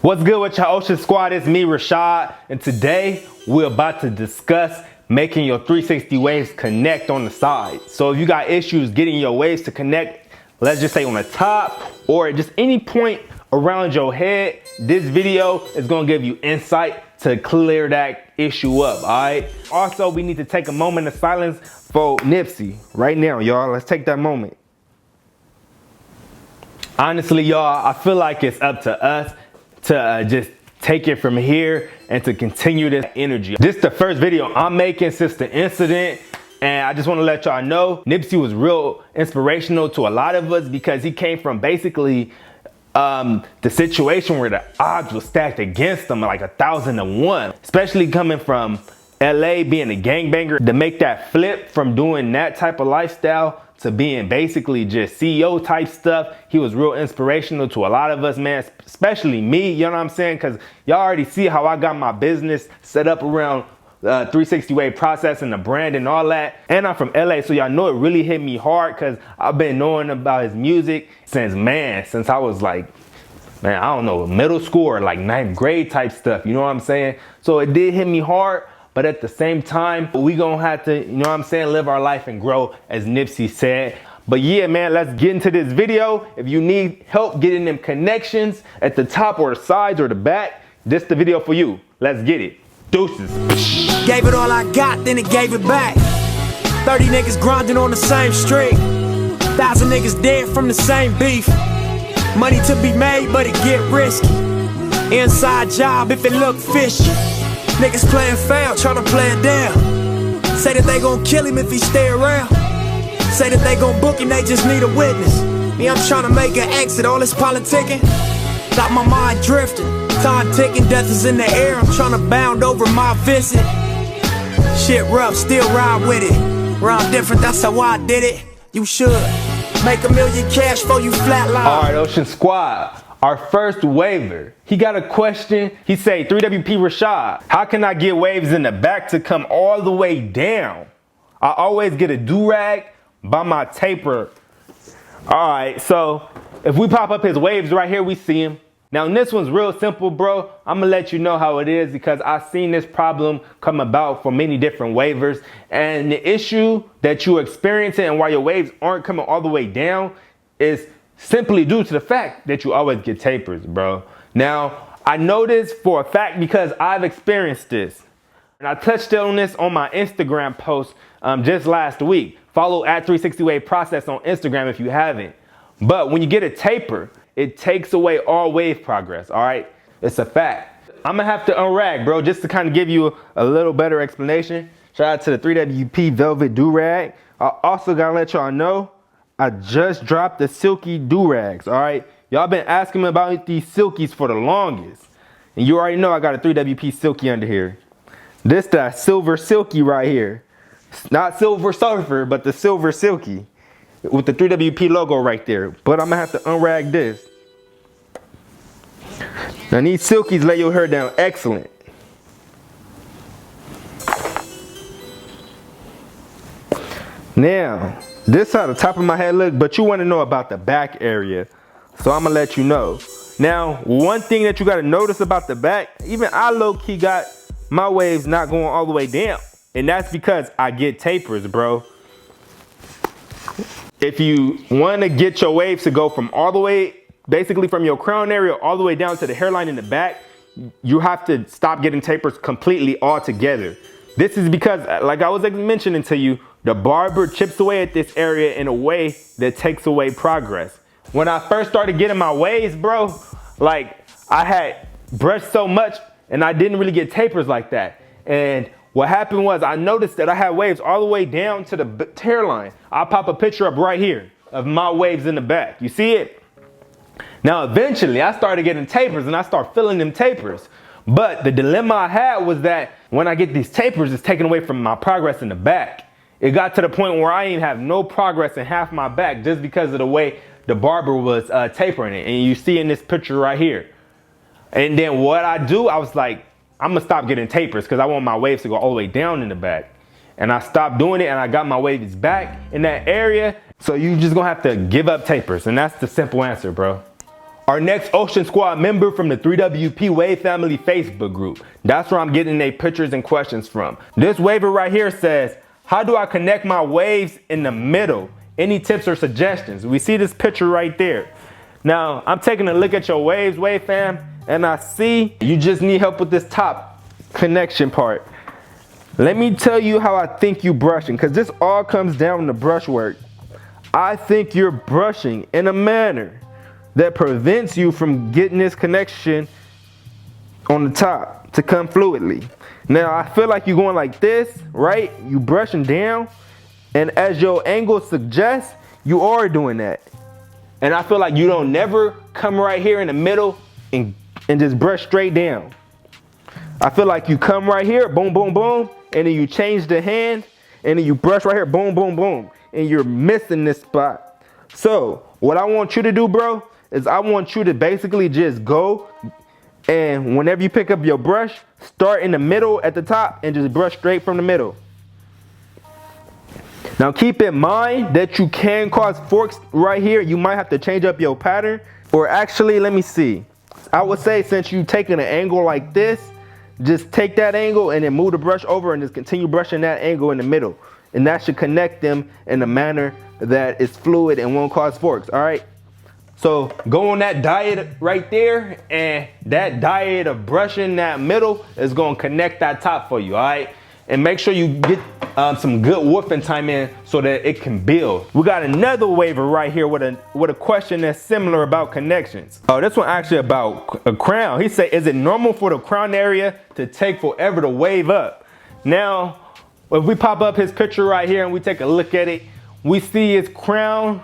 What's good with y'all Ocean Squad? It's me, Rashad, and today we're about to discuss making your 360 waves connect on the side. So if you got issues getting your waves to connect, let's just say on the top or just any point around your head, this video is gonna give you insight to clear that issue up, all right? Also, we need to take a moment of silence for Nipsey right now, y'all. Let's take that moment. Honestly, y'all, I feel like it's up to us to just take it from here and to continue this energy. This is the first video I'm making since the incident, and I just want to let y'all know Nipsey was real inspirational to a lot of us because he came from basically the situation where the odds were stacked against him like 1,000-1, especially coming from LA, being a gangbanger. To make that flip from doing that type of lifestyle to being basically just CEO type stuff, he was real inspirational to a lot of us, man, especially me, you know what I'm saying? Because y'all already see how I got my business set up around 360 wave process and the brand and all that. And I'm from LA, so y'all know it really hit me hard because I've been knowing about his music since I was like, man, I don't know, middle school or like 9th grade type stuff, you know what I'm saying? So it did hit me hard. But at the same time, we gonna have to, you know what I'm saying, live our life and grow, as Nipsey said. But yeah, man, let's get into this video. If you need help getting them connections at the top or the sides or the back, this the video for you. Let's get it. Deuces. Gave it all I got, then it gave it back. 30 niggas grinding on the same street. 1,000 niggas dead from the same beef. Money to be made, but it get risky. Inside job if it look fishy. Niggas playing foul, tryna play it down. Say that they gon' kill him if he stay around. Say that they gon' book him, they just need a witness. Me, I'm tryna make an exit, all this politicking got my mind drifting. Time ticking, death is in the air, I'm tryna bound over my visit. Shit rough, still ride with it. Rhyme different, that's how I did it. You should make $1 million cash for you flatline. Alright, Ocean Squad. Our first waiver, he got a question. He say, 3WP Rashad, how can I get waves in the back to come all the way down? I always get a do-rag by my taper. All right, so if we pop up his waves right here, we see him. Now this one's real simple, bro. I'm gonna let you know how it is because I've seen this problem come about for many different waivers. And the issue that you're experiencing and why your waves aren't coming all the way down is simply due to the fact that you always get tapers, bro. Now, I know this for a fact because I've experienced this. And I touched on this on my Instagram post just last week. Follow at 360 Wave Process on Instagram if you haven't. But when you get a taper, it takes away all wave progress, all right? It's a fact. I'm gonna have to unrag, bro, just to kind of give you a little better explanation. Shout out to the 3WP Velvet Do-Rag. I also gotta let y'all know, I just dropped the silky do-rags, all right? Y'all been asking me about these silkies for the longest. And you already know I got a 3WP silky under here. This that silver silky right here. It's not Silver Surfer, but the silver silky with the 3WP logo right there. But I'm gonna have to unrag this. Now these silkies lay your hair down excellent. Now, this how the top of my head look, but you want to know about the back area. So I'm gonna let you know. Now, one thing that you gotta notice about the back, even I low-key got my waves not going all the way down. And that's because I get tapers, bro. If you wanna get your waves to go from all the way, basically from your crown area all the way down to the hairline in the back, you have to stop getting tapers completely altogether. This is because, like I was mentioning to you, the barber chips away at this area in a way that takes away progress. When I first started getting my waves, bro, like I had brushed so much and I didn't really get tapers like that. And what happened was I noticed that I had waves all the way down to the hairline. I'll pop a picture up right here of my waves in the back. You see it? Now, eventually I started getting tapers and I start feeling them tapers. But the dilemma I had was that when I get these tapers, it's taken away from my progress in the back. It got to the point where I didn't have no progress in half my back just because of the way the barber was tapering it. And you see in this picture right here. And then what I do, I was like, I'm gonna stop getting tapers because I want my waves to go all the way down in the back. And I stopped doing it and I got my waves back in that area. So you just gonna have to give up tapers. And that's the simple answer, bro. our next Ocean Squad member from the 3WP Wave Family Facebook group. That's where I'm getting their pictures and questions from. This waiver right here says, how do I connect my waves in the middle? Any tips or suggestions? We see this picture right there. Now, I'm taking a look at your waves, Wave Fam, and I see you just need help with this top connection part. Let me tell you how I think you brushing, because this all comes down to brush work. I think you're brushing in a manner that prevents you from getting this connection on the top to come fluidly. Now, I feel like you're going like this, right? You brushing down, and as your angle suggests, you are doing that. And I feel like you don't never come right here in the middle and just brush straight down. I feel like you come right here, boom, boom, boom, and then you change the hand, and then you brush right here, boom, boom, boom, and you're missing this spot. So what I want you to do, bro, is I want you to basically just go, and whenever you pick up your brush, start in the middle at the top and just brush straight from the middle. Now keep in mind that you can cause forks right here. You might have to change up your pattern, or actually, let me see. I would say since you're taking an angle like this, just take that angle and then move the brush over and just continue brushing that angle in the middle. And that should connect them in a manner that is fluid and won't cause forks, all right? So go on that diet right there, and that diet of brushing that middle is gonna connect that top for you, all right? And make sure you get some good woofing time in so that it can build. We got another waiver right here with a question that's similar about connections. Oh, this one actually about a crown. He said, is it normal for the crown area to take forever to wave up? Now, if we pop up his picture right here and we take a look at it, we see his crown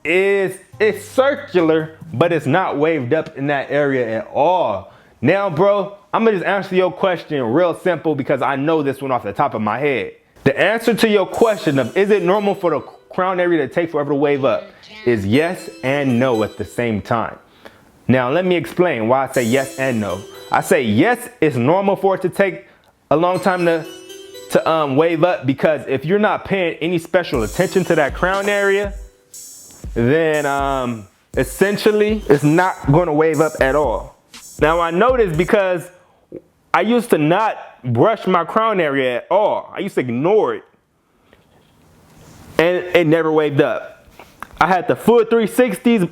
it's circular, but it's not waved up in that area at all. Now, bro, I'm gonna just answer your question real simple because I know this one off the top of my head. The answer to your question of is it normal for the crown area to take forever to wave up is yes and no at the same time. Now, let me explain why I say yes and no. I say yes, it's normal for it to take a long time to wave up, because if you're not paying any special attention to that crown area, then essentially it's not going to wave up at all. Now, I know this because I used to not brush my crown area at all. I used to ignore it, and it never waved up. I had the full 360s.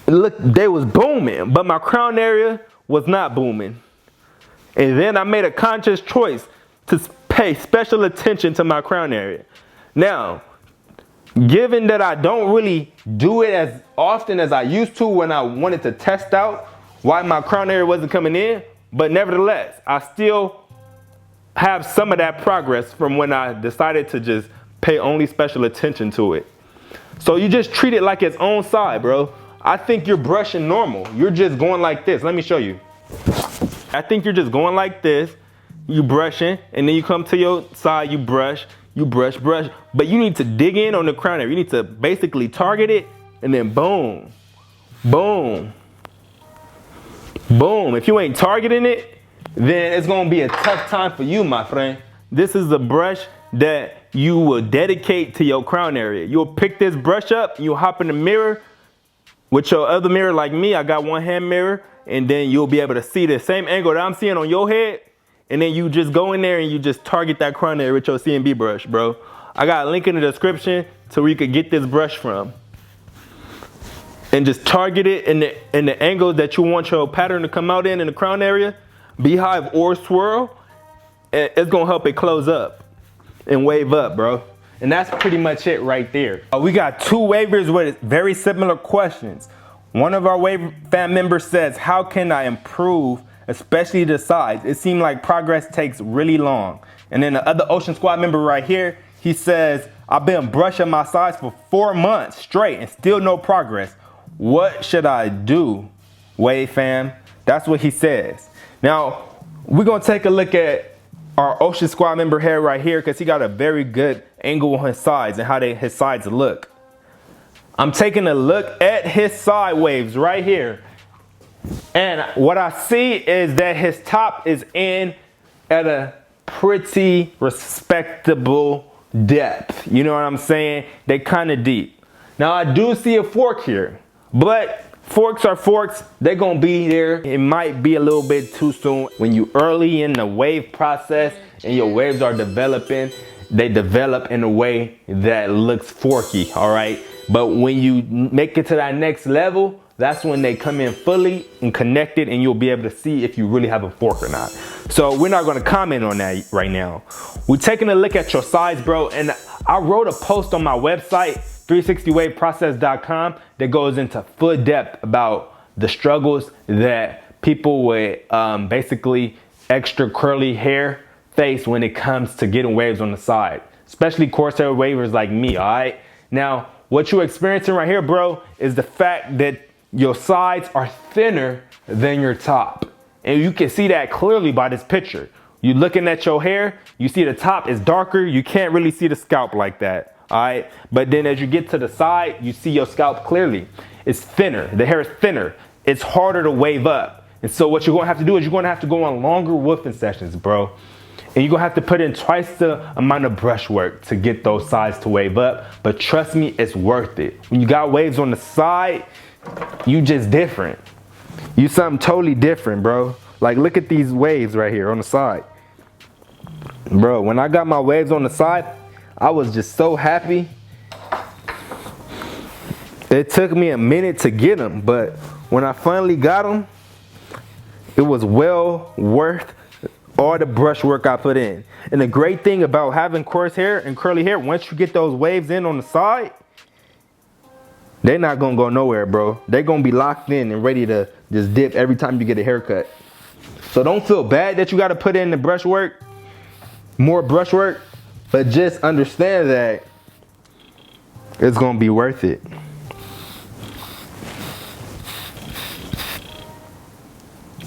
Look, they was booming, but my crown area was not booming. And then I made a conscious choice to pay special attention to my crown area. Now, given that I don't really do it as often as I used to when I wanted to test out why my crown area wasn't coming in, but nevertheless, I still have some of that progress from when I decided to just pay only special attention to it. So you just treat it like its own side, bro. I think you're brushing normal. You're just going like this. Let me show you. I think you're just going like this. You brushing, and then you come to your side, you brush, brush. But you need to dig in on the crown area. You need to basically target it, and then boom, boom, boom. If you ain't targeting it, then it's gonna be a tough time for you, my friend. This is the brush that you will dedicate to your crown area. You'll pick this brush up, you'll hop in the mirror with your other mirror like me. I got one hand mirror, and then you'll be able to see the same angle that I'm seeing on your head. And then you just go in there and you just target that crown area with your CNB brush, bro. I got a link in the description to where you could get this brush from. And just target it in the angle that you want your pattern to come out in the crown area, beehive or swirl. It's gonna help it close up and wave up, bro. And that's pretty much it right there. We got two waivers with very similar questions. One of our waiver fan members says, how can I improve, especially the sides? It seemed like progress takes really long. And then the other Ocean Squad member right here, he says, I've been brushing my sides for 4 months straight and still no progress. What should I do, Wave fam? That's what he says. Now, we're gonna take a look at our Ocean Squad member hair right here, because he got a very good angle on his sides and how his sides look. I'm taking a look at his side waves right here. And what I see is that his top is in at a pretty respectable depth. You know what I'm saying? They kind of deep. Now I do see a fork here, but Forks are forks, they're gonna be there. It might be a little bit too soon. When you early in the wave process and your waves are developing, they develop in a way that looks forky, all right? But when you make it to that next level, that's when they come in fully and connected, and you'll be able to see if you really have a fork or not. So we're not gonna comment on that right now. We're taking a look at your size, bro, and I wrote a post on my website, 360waveprocess.com, that goes into full depth about the struggles that people with basically extra curly hair face when it comes to getting waves on the side, especially coarse-hair wavers like me, all right? Now, what you're experiencing right here, bro, is the fact that your sides are thinner than your top. And you can see that clearly by this picture. You're looking at your hair, you see the top is darker, you can't really see the scalp like that, all right? But then as you get to the side, you see your scalp clearly. It's thinner, the hair is thinner. It's harder to wave up. And so what you're gonna have to do is you're gonna have to go on longer woofing sessions, bro. And you're gonna have to put in twice the amount of brush work to get those sides to wave up. But trust me, it's worth it. When you got waves on the side, you just different. You something totally different, bro. Like, look at these waves right here on the side. Bro, when I got my waves on the side, I was just so happy. It took me a minute to get them, but when I finally got them, it was well worth all the brush work I put in. And the great thing about having coarse hair and curly hair, once you get those waves in on the side, they're not gonna go nowhere, bro. They're gonna be locked in and ready to just dip every time you get a haircut. So don't feel bad that you gotta put in the brush work, more brush work, but just understand that it's gonna be worth it.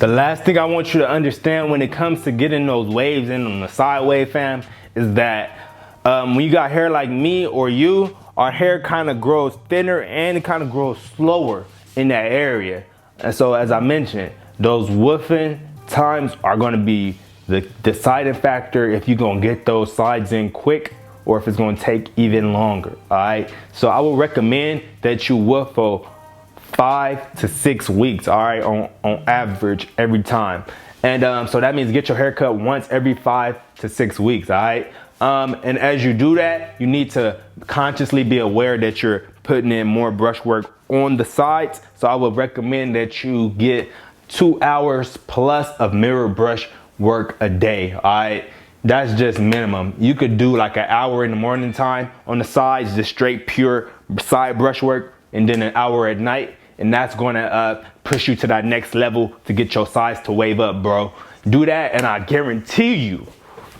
The last thing I want you to understand when it comes to getting those waves in on the side wave, fam, is that when you got hair like me or you, our hair kind of grows thinner and it kind of grows slower in that area. And so as I mentioned, those woofing times are going to be the deciding factor if you're going to get those sides in quick or if it's going to take even longer, all right? So I would recommend that you woof for 5 to 6 weeks, all right, on average every time. And so that means get your haircut once every 5 to 6 weeks, all right? And as you do that, you need to consciously be aware that you're putting in more brush work on the sides. So I would recommend that you get 2 hours plus of mirror brush work a day, all right? That's just minimum. You could do like an hour in the morning time on the sides, just straight pure side brush work, and then an hour at night. And that's gonna push you to that next level to get your sides to wave up, bro. Do that and I guarantee you,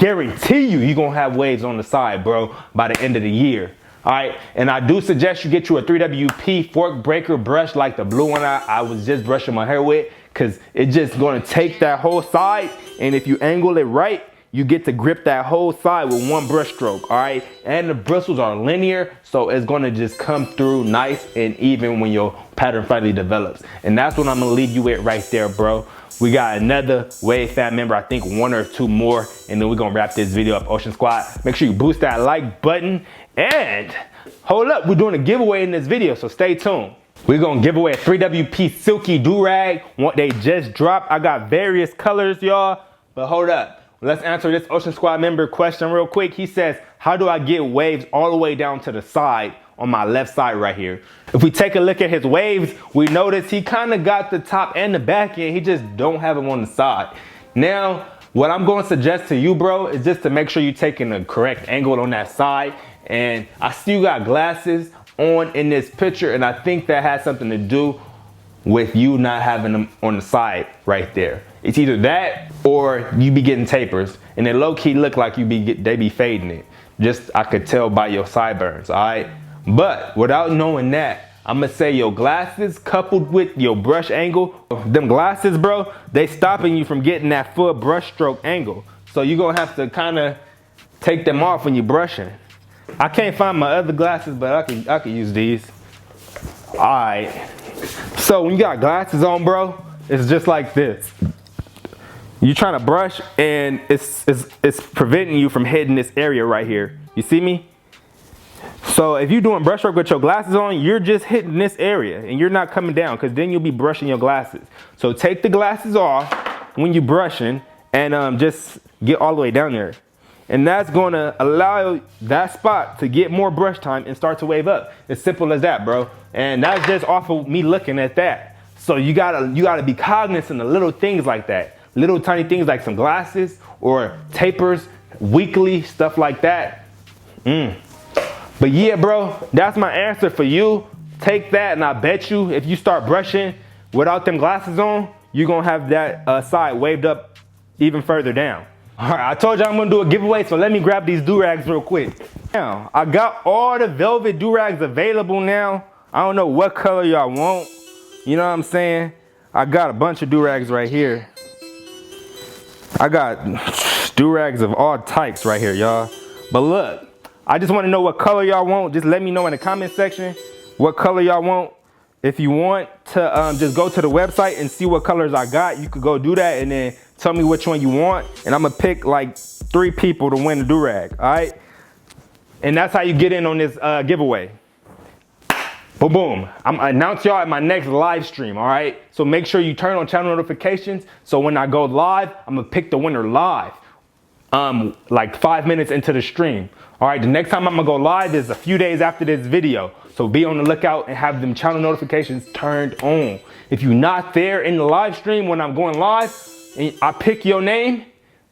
you're gonna have waves on the side, bro, by the end of the year. All right, and I do suggest you get you a 3WP fork breaker brush like the blue one I was just brushing my hair with, because it's just gonna take that whole side, and if you angle it right, you get to grip that whole side with one brush stroke, all right? And the bristles are linear, so it's gonna just come through nice and even when your pattern finally develops. And that's what I'm gonna leave you with right there, bro. We got another Wave Fam member, I think 1 or 2 more, and then we're gonna wrap this video up, Ocean Squad. Make sure you boost that like button, and hold up, we're doing a giveaway in this video, so stay tuned. We're gonna give away a 3WP Silky Do-Rag. What they just dropped. I got various colors, y'all, but hold up. Let's answer this Ocean Squad member question real quick. He says, how do I get waves all the way down to the side on my left side right here? If we take a look at his waves, we notice he kind of got the top and the back end. He just don't have them on the side. Now, what I'm going to suggest to you, bro, is just to make sure you're taking the correct angle on that side. And I see you got glasses on in this picture, and I think that has something to do with you not having them on the side right there. It's either that or you be getting tapers, and they low-key look like they be fading it. Just, I could tell by your sideburns, all right? But without knowing that, I'm gonna say your glasses coupled with your brush angle, them glasses, bro, they stopping you from getting that full brush stroke angle. So you're gonna have to kind of take them off when you're brushing. I can't find my other glasses, but I can use these. All right. So when you got glasses on, bro, it's just like this. You're trying to brush and it's preventing you from hitting this area right here. You see me? So if you're doing brushwork with your glasses on, you're just hitting this area and you're not coming down, because then you'll be brushing your glasses. So take the glasses off when you're brushing and just get all the way down there. And that's going to allow that spot to get more brush time and start to wave up. As simple as that, bro. And that's just off of me looking at that. So you gotta be cognizant of little things like that. Little tiny things like some glasses or tapers, weekly, stuff like that. But yeah, bro, that's my answer for you. Take that, and I bet you if you start brushing without them glasses on, you're gonna have that side waved up even further down. All right, I told you I'm gonna do a giveaway, so let me grab these do-rags real quick. Now, I got all the velvet do-rags available now. I don't know what color y'all want. You know what I'm saying? I got a bunch of do-rags right here. I got do-rags of all types right here, y'all. But look, I just wanna know what color y'all want. Just let me know in the comment section what color y'all want. If you want to just go to the website and see what colors I got, you could go do that and then tell me which one you want. And I'm gonna pick like 3 people to win the do-rag, all right? And that's how you get in on this giveaway. Boom, boom. I'm gonna announce y'all at my next live stream, all right? So make sure you turn on channel notifications. So when I go live, I'm gonna pick the winner live, like 5 minutes into the stream. All right, the next time I'm gonna go live is a few days after this video. So be on the lookout and have them channel notifications turned on. If you're not there in the live stream when I'm going live and I pick your name,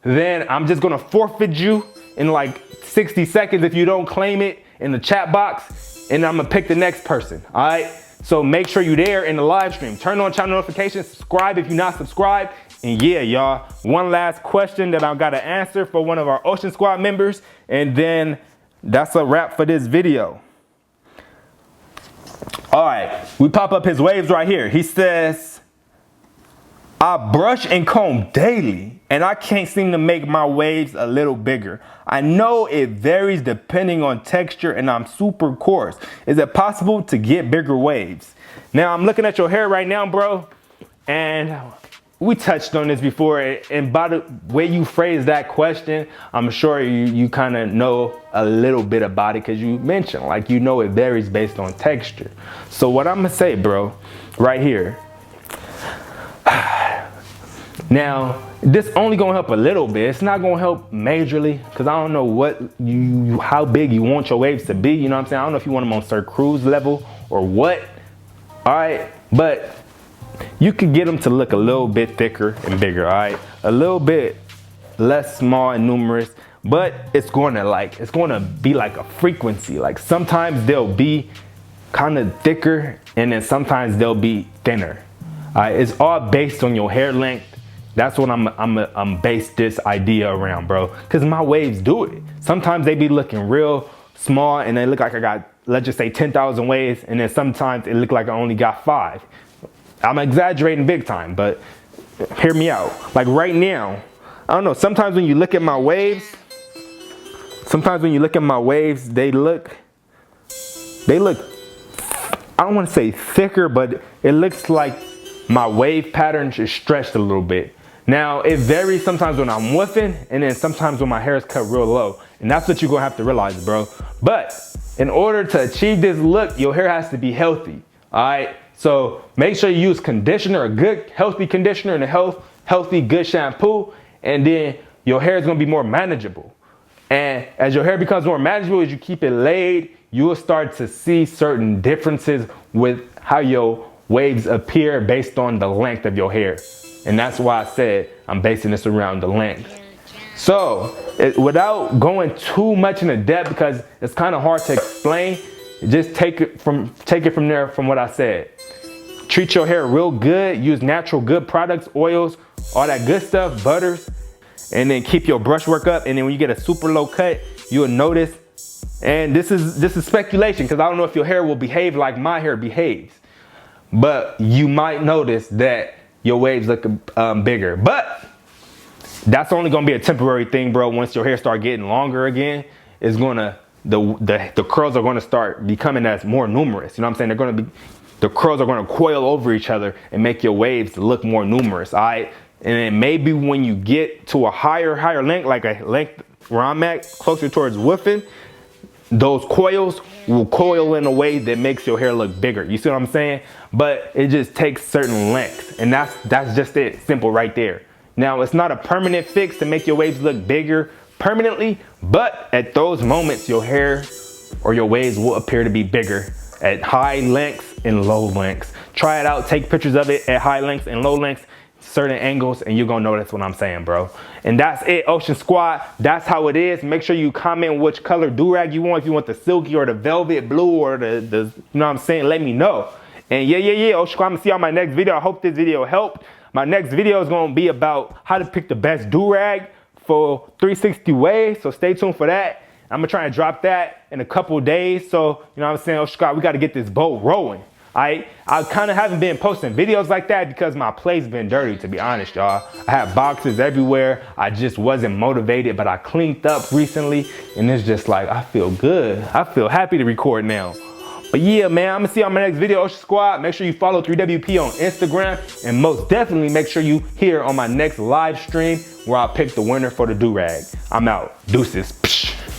then I'm just gonna forfeit you in like 60 seconds if you don't claim it in the chat box, and I'm gonna pick the next person, all right? So make sure you're there in the live stream. Turn on channel notifications, subscribe if you're not subscribed. And yeah, y'all, one last question that I gotta answer for one of our Ocean Squad members, and then that's a wrap for this video. All right, we pop up his waves right here. He says, I brush and comb daily, and I can't seem to make my waves a little bigger. I know it varies depending on texture, and I'm super coarse. Is it possible to get bigger waves? Now, I'm looking at your hair right now, bro, and we touched on this before, and by the way you phrase that question, I'm sure you kind of know a little bit about it, because you mentioned, like, you know, it varies based on texture. So what I'm gonna say, bro, right here. Now, this only gonna help a little bit. It's not gonna help majorly, because I don't know how big you want your waves to be. You know what I'm saying? I don't know if you want them on Sir Cruise level or what. All right, but you could get them to look a little bit thicker and bigger, all right? A little bit less small and numerous, but it's gonna be like a frequency. Like sometimes they'll be kind of thicker, and then sometimes they'll be thinner. All right, it's all based on your hair length. That's what I'm base this idea around, bro. Cause my waves do it. Sometimes they be looking real small and they look like I got, let's just say 10,000 waves, and then sometimes it look like I only got 5. I'm exaggerating big time, but hear me out. Like right now, I don't know, sometimes when you look at my waves, they look, I don't want to say thicker, but it looks like my wave pattern is stretched a little bit. Now, it varies sometimes when I'm woofing, and then sometimes when my hair is cut real low. And that's what you're gonna have to realize, bro. But in order to achieve this look, your hair has to be healthy, all right? So make sure you use conditioner, a good healthy conditioner, and a healthy good shampoo, and then your hair is gonna be more manageable. And as your hair becomes more manageable, as you keep it laid, you will start to see certain differences with how your waves appear based on the length of your hair. And that's why I said I'm basing this around the length. So without going too much into depth, because it's kind of hard to explain, just take it from there from what I said. Treat your hair real good, use natural good products, oils, all that good stuff, butters, and then keep your brush work up. And then when you get a super low cut, you'll notice, and this is speculation, because I don't know if your hair will behave like my hair behaves, but you might notice that your waves look bigger. But that's only gonna be a temporary thing, bro. Once your hair start getting longer again, it's gonna, the curls are gonna start becoming as more numerous. You know what I'm saying? The curls are gonna coil over each other and make your waves look more numerous, all right? And then maybe when you get to a higher length, like a length where I'm at, closer towards woofing, those coils will coil in a way that makes your hair look bigger. You see what I'm saying? But it just takes certain lengths, and that's just it, simple right there. Now, it's not a permanent fix to make your waves look bigger permanently, but at those moments, your hair or your waves will appear to be bigger at high lengths and low lengths. Try it out, take pictures of it at high lengths and low lengths, certain angles, and you're gonna notice what I'm saying, bro. And that's it, Ocean Squad. That's how it is. Make sure you comment which color do-rag you want. If you want the silky or the velvet blue or the you know what I'm saying, let me know. And yeah, Ocean Squad, I'm gonna see you on my next video. I hope this video helped. My next video is gonna be about how to pick the best do-rag for 360 waves, so stay tuned for that. I'm gonna try and drop that in a couple days. So, you know what I'm saying, Ocean Squad, we gotta get this boat rolling. I kind of haven't been posting videos like that because my play's been dirty, to be honest, y'all. I have boxes everywhere. I just wasn't motivated, but I cleaned up recently, and it's just like, I feel good. I feel happy to record now. But yeah, man, I'm gonna see you on my next video, Ocean Squad. Make sure you follow 3WP on Instagram, and most definitely make sure you here on my next live stream where I'll pick the winner for the do-rag. I'm out. Deuces. Psh.